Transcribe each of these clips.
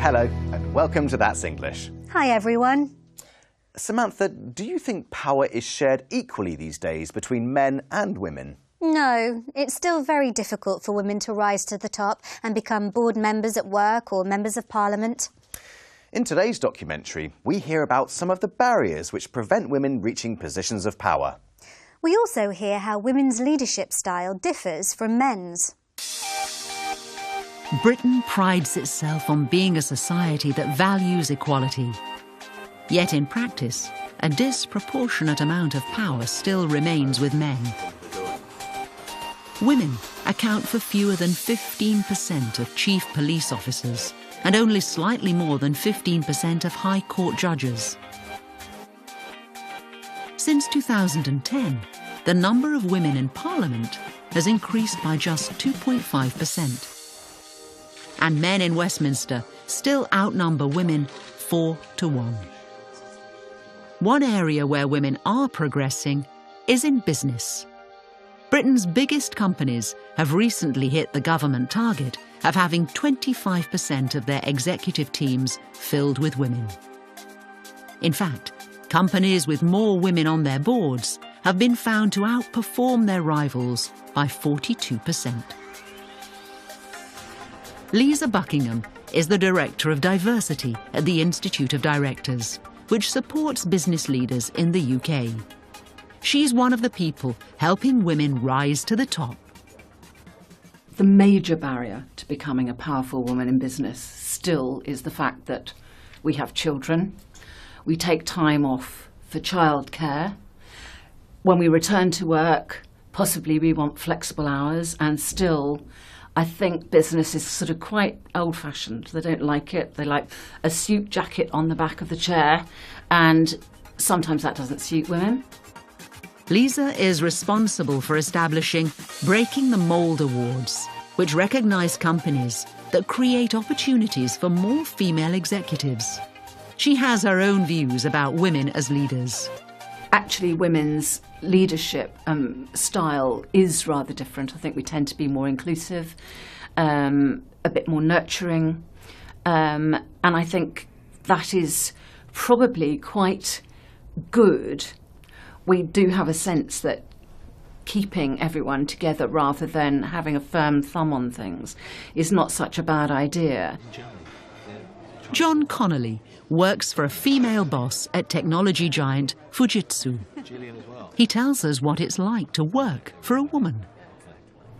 Hello, and welcome to That's English. Hi, everyone. Samantha, do you think power is shared equally these days between men and women? No, it's still very difficult for women to rise to the top and become board members at work or members of parliament. In today's documentary, we hear about some of the barriers which prevent women reaching positions of power. We also hear how women's leadership style differs from men's. Britain prides itself on being a society that values equality. Yet in practice, a disproportionate amount of power still remains with men. Women account for fewer than 15% of chief police officers and only slightly more than 15% of High Court judges. Since 2010, the number of women in Parliament has increased by just 2.5%. And men in Westminster still outnumber women 4-1. One area where women are progressing is in business. Britain's biggest companies have recently hit the government target of having 25% of their executive teams filled with women. In fact, companies with more women on their boards have been found to outperform their rivals by 42%. Lisa Buckingham is the Director of Diversity at the Institute of Directors, which supports business leaders in the UK. She's one of the people helping women rise to the top. The major barrier to becoming a powerful woman in business still is the fact that we have children, we take time off for childcare. When we return to work, possibly we want flexible hours, and still I think business is sort of quite old-fashioned. They don't like it. They like a suit jacket on the back of the chair, and sometimes that doesn't suit women. Lisa is responsible for establishing Breaking the Mould Awards, which recognise companies that create opportunities for more female executives. She has her own views about women as leaders. Actually, women's leadership style is rather different. I think we tend to be more inclusive, a bit more nurturing, and I think that is probably quite good. We do have a sense that keeping everyone together rather than having a firm thumb on things is not such a bad idea. John Connolly works for a female boss at technology giant Fujitsu. He tells us what it's like to work for a woman.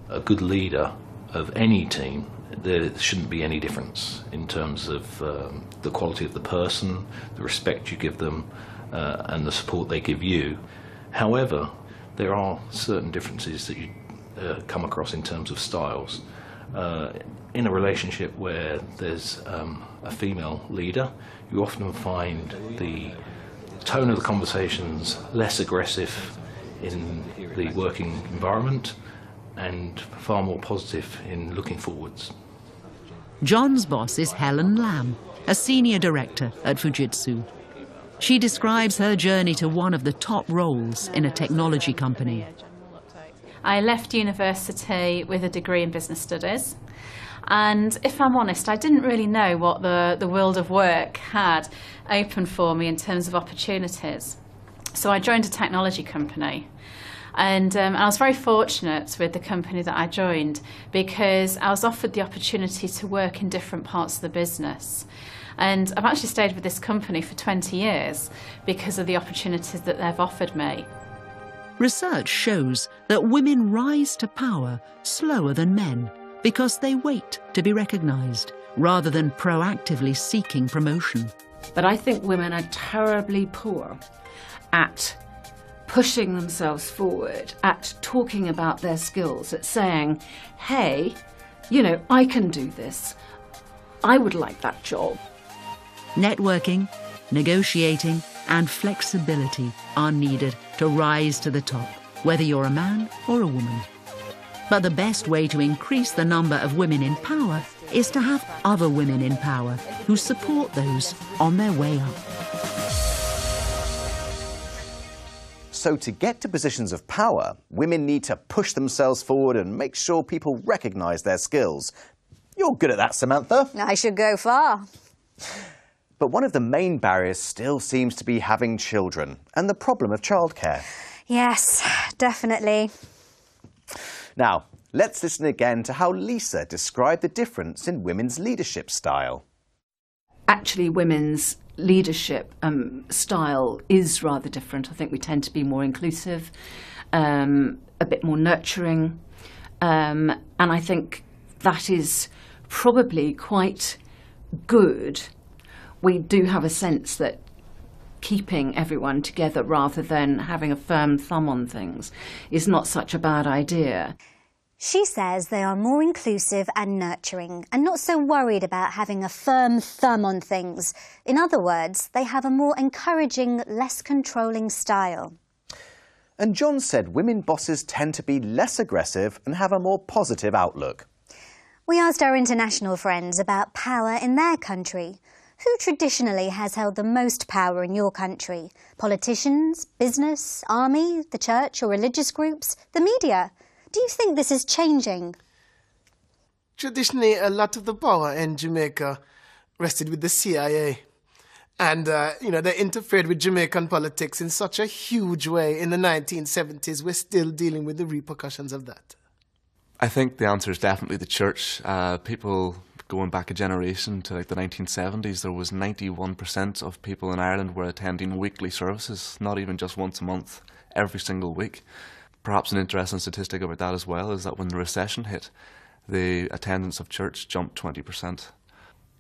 A good leader of any team, there shouldn't be any difference in terms of the quality of the person, the respect you give them, and the support they give you. However, there are certain differences that you come across in terms of styles. In a relationship where there's a female leader, you often find the tone of the conversations less aggressive in the working environment and far more positive in looking forwards. John's boss is Helen Lamb, a senior director at Fujitsu. She describes her journey to one of the top roles in a technology company. I left university with a degree in business studies, and if I'm honest, I didn't really know what the world of work had open for me in terms of opportunities. So I joined a technology company, and I was very fortunate with the company that I joined because I was offered the opportunity to work in different parts of the business. And I've actually stayed with this company for 20 years because of the opportunities that they've offered me. Research shows that women rise to power slower than men because they wait to be recognised rather than proactively seeking promotion. But I think women are terribly poor at pushing themselves forward, at talking about their skills, at saying, hey, you know, I can do this. I would like that job. Networking, negotiating and flexibility are needed to rise to the top, whether you're a man or a woman. But the best way to increase the number of women in power is to have other women in power who support those on their way up. So to get to positions of power, women need to push themselves forward and make sure people recognise their skills. You're good at that, Samantha. I should go far. But one of the main barriers still seems to be having children and the problem of childcare. Yes, definitely. Now, let's listen again to how Lisa described the difference in women's leadership style. Actually, women's leadership style is rather different. I think we tend to be more inclusive, a bit more nurturing, and I think that is probably quite good. We do have a sense that keeping everyone together rather than having a firm thumb on things is not such a bad idea. She says they are more inclusive and nurturing and not so worried about having a firm thumb on things. In other words, they have a more encouraging, less controlling style. And John said women bosses tend to be less aggressive and have a more positive outlook. We asked our international friends about power in their country. Who traditionally has held the most power in your country? Politicians, business, army, the church or religious groups, the media? Do you think this is changing? Traditionally, a lot of the power in Jamaica rested with the CIA. And, they interfered with Jamaican politics in such a huge way in the 1970s. We're still dealing with the repercussions of that. I think the answer is definitely the church. People going back a generation to like the 1970s, there was 91% of people in Ireland were attending weekly services, not even just once a month, every single week. Perhaps an interesting statistic about that as well is that when the recession hit, the attendance of church jumped 20%.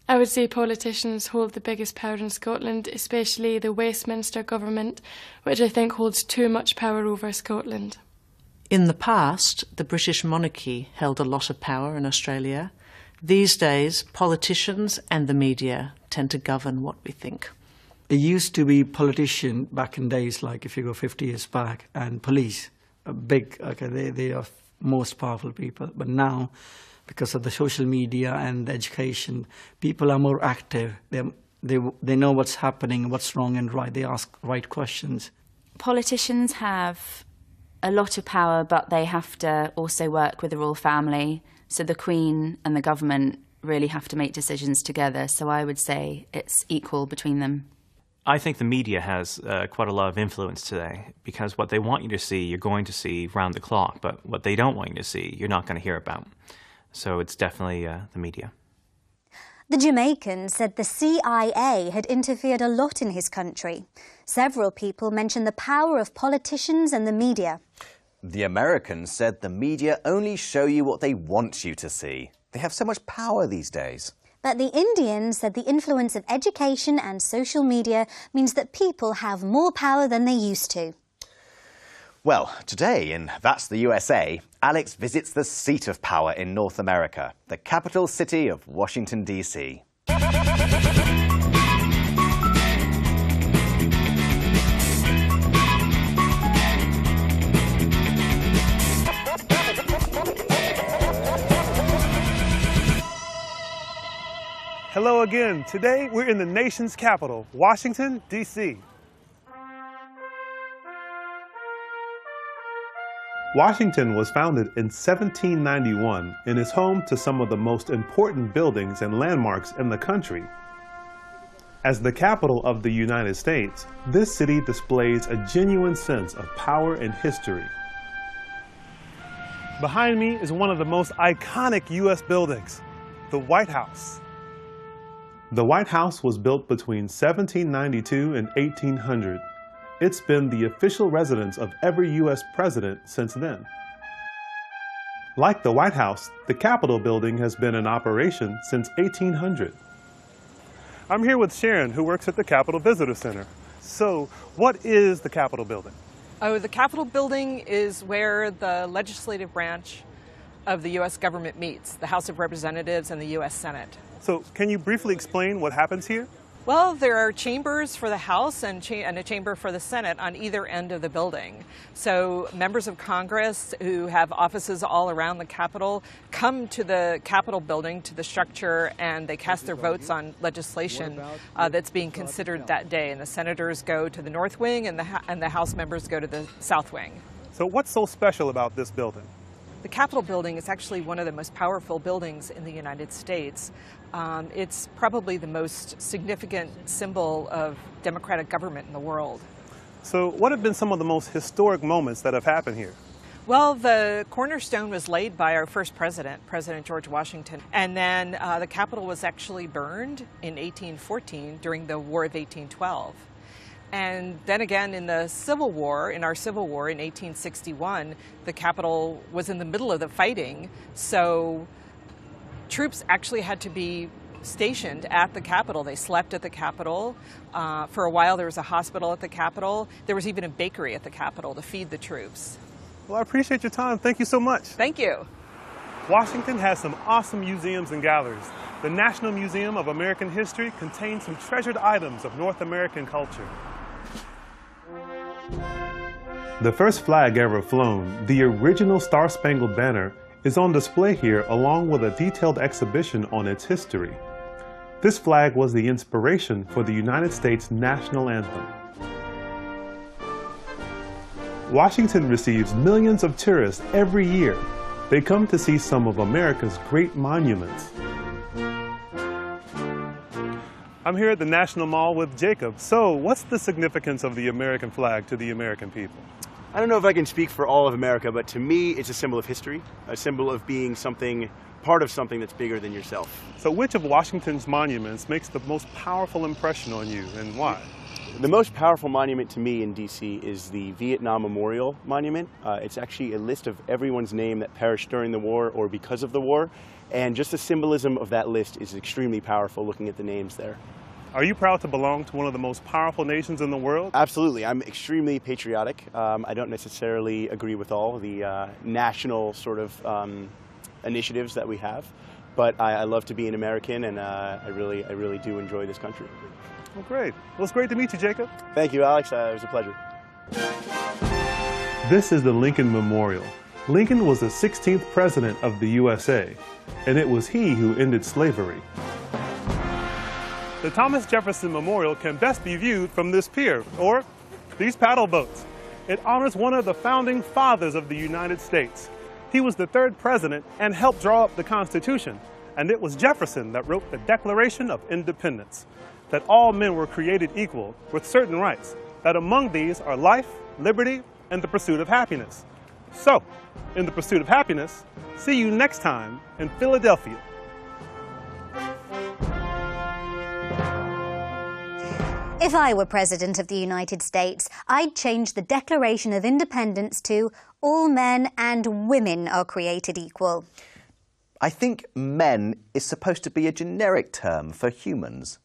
I would say politicians hold the biggest power in Scotland, especially the Westminster government, which I think holds too much power over Scotland. In the past, the British monarchy held a lot of power in Australia. These days, politicians and the media tend to govern what we think. It used to be politicians back in days, like if you go 50 years back, and police, they are most powerful people. But now, because of the social media and the education, people are more active. They know what's happening, what's wrong and right. They ask right questions. Politicians have a lot of power, but they have to also work with the royal family. So the Queen and the government really have to make decisions together. So I would say it's equal between them. I think the media has quite a lot of influence today, because what they want you to see, you're going to see round the clock, but what they don't want you to see, you're not going to hear about. So it's definitely the media. The Jamaican said the CIA had interfered a lot in his country. Several people mentioned the power of politicians and the media. The American said the media only show you what they want you to see. They have so much power these days. But the Indian said the influence of education and social media means that people have more power than they used to. Well, today in That's the USA, Alex visits the seat of power in North America, the capital city of Washington, D.C. Hello again. Today we're in the nation's capital, Washington, D.C. Washington was founded in 1791 and is home to some of the most important buildings and landmarks in the country. As the capital of the United States, this city displays a genuine sense of power and history. Behind me is one of the most iconic U.S. buildings, the White House. The White House was built between 1792 and 1800. It's been the official residence of every U.S. president since then. Like the White House, the Capitol building has been in operation since 1800. I'm here with Sharon, who works at the Capitol Visitor Center. So, what is the Capitol building? Oh, the Capitol building is where the legislative branch of the U.S. government meets, the House of Representatives and the U.S. Senate. So, can you briefly explain what happens here? Well, there are chambers for the House and a chamber for the Senate on either end of the building. So members of Congress who have offices all around the Capitol come to the Capitol building, to the structure, and they cast their votes on legislation that's being considered that day. And the senators go to the North Wing and the House members go to the South Wing. So what's so special about this building? The Capitol building is actually one of the most powerful buildings in the United States. It's probably the most significant symbol of democratic government in the world. So what have been some of the most historic moments that have happened here? Well, the cornerstone was laid by our first president, President George Washington. And then the Capitol was actually burned in 1814 during the War of 1812. And then again in the Civil War, in our Civil War in 1861, the Capitol was in the middle of the fighting, so troops actually had to be stationed at the Capitol. They slept at the Capitol. For a while there was a hospital at the Capitol. There was even a bakery at the Capitol to feed the troops. Well, I appreciate your time. Thank you so much. Thank you. Washington has some awesome museums and galleries. The National Museum of American History contains some treasured items of North American culture. The first flag ever flown, the original Star-Spangled Banner, is on display here along with a detailed exhibition on its history. This flag was the inspiration for the United States national anthem. Washington receives millions of tourists every year. They come to see some of America's great monuments. I'm here at the National Mall with Jacob. So, what's the significance of the American flag to the American people? I don't know if I can speak for all of America, but to me it's a symbol of history, a symbol of being something, part of something that's bigger than yourself. So which of Washington's monuments makes the most powerful impression on you, and why? The most powerful monument to me in DC is the Vietnam Memorial Monument. It's actually a list of everyone's name that perished during the war or because of the war, and just the symbolism of that list is extremely powerful looking at the names there. Are you proud to belong to one of the most powerful nations in the world? Absolutely. I'm extremely patriotic. I don't necessarily agree with all the national sort of initiatives that we have, but I love to be an American, and I really do enjoy this country. Well, great. Well, it's great to meet you, Jacob. Thank you, Alex. It was a pleasure. This is the Lincoln Memorial. Lincoln was the 16th president of the USA, and it was he who ended slavery. The Thomas Jefferson Memorial can best be viewed from this pier, or these paddle boats. It honors one of the founding fathers of the United States. He was the third president and helped draw up the Constitution, and it was Jefferson that wrote the Declaration of Independence, that all men were created equal with certain rights, that among these are life, liberty, and the pursuit of happiness. So, in the pursuit of happiness, see you next time in Philadelphia. If I were President of the United States, I'd change the Declaration of Independence to all men and women are created equal. I think men is supposed to be a generic term for humans.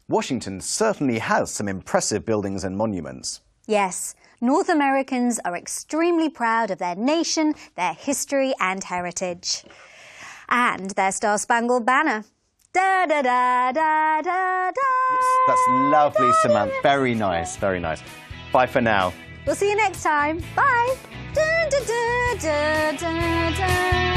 Washington certainly has some impressive buildings and monuments. Yes, North Americans are extremely proud of their nation, their history and heritage. And their Star-Spangled Banner. Da da da da da da. Yes, that's lovely, Samantha. Very nice, very nice. Bye for now. We'll see you next time. Bye. Da, da, da, da, da, da.